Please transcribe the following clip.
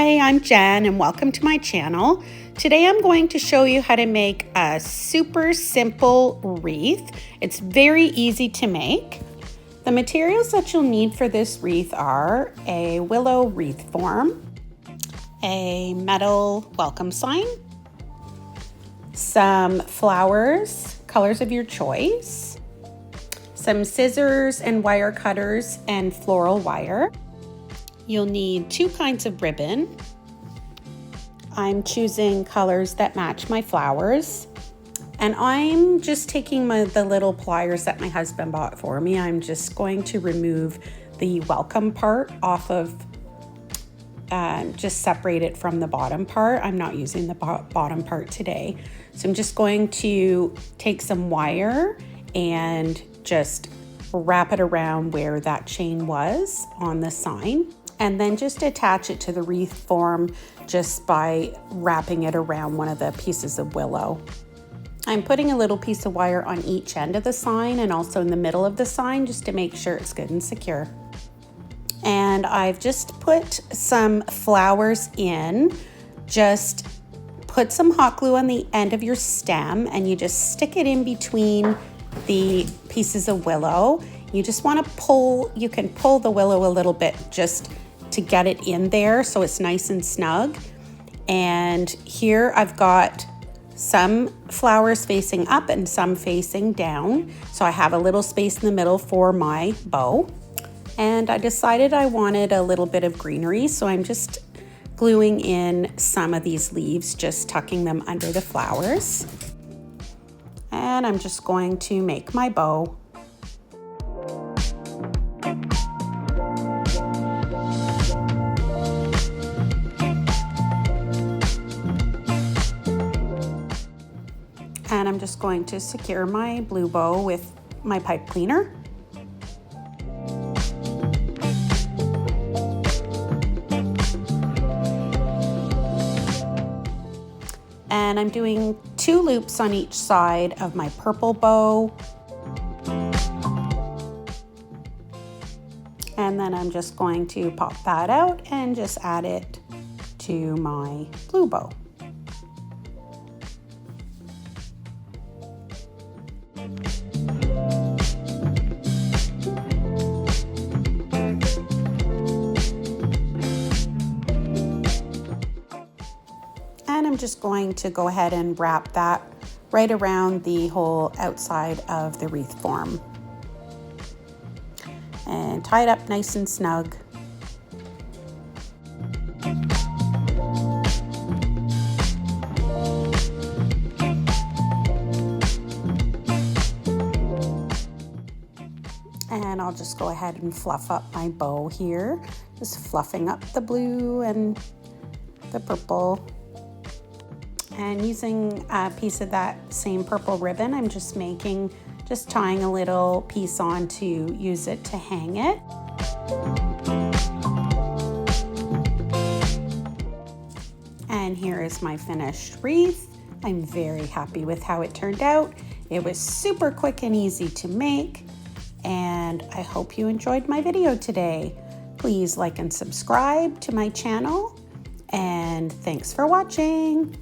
Hi, I'm Jen and welcome to my channel. Today I'm going to show you how to make a super simple wreath. It's very easy to make. The materials that you'll need for this wreath are a willow wreath form, a metal welcome sign, some flowers, colors of your choice, some scissors and wire cutters and floral wire. You'll need 2 kinds of ribbon. I'm choosing colors that match my flowers. And I'm just taking the little pliers that my husband bought for me. I'm just going to remove the welcome part off of, just separate it from the bottom part. I'm not using the bottom part today. So I'm just going to take some wire and just wrap it around where that chain was on the sign. And then just attach it to the wreath form just by wrapping it around one of the pieces of willow. I'm putting a little piece of wire on each end of the sign and also in the middle of the sign just to make sure it's good and secure. And I've just put some flowers in. Just put some hot glue on the end of your stem and you just stick it in between the pieces of willow. You just want to pull, you can pull the willow a little bit just to get it in there so it's nice and snug. And here I've got some flowers facing up and some facing down. So I have a little space in the middle for my bow. And I decided I wanted a little bit of greenery, so I'm just gluing in some of these leaves, just tucking them under the flowers. And I'm just going to make my bow. And I'm just going to secure my blue bow with my pipe cleaner. And I'm doing 2 loops on each side of my purple bow. And then I'm just going to pop that out and just add it to my blue bow. And I'm just going to go ahead and wrap that right around the whole outside of the wreath form. And tie it up nice and snug. And I'll just go ahead and fluff up my bow here. Just fluffing up the blue and the purple. And using a piece of that same purple ribbon, I'm just tying a little piece on to use it to hang it. And here is my finished wreath. I'm very happy with how it turned out. It was super quick and easy to make. And I hope you enjoyed my video today. Please like and subscribe to my channel. And thanks for watching.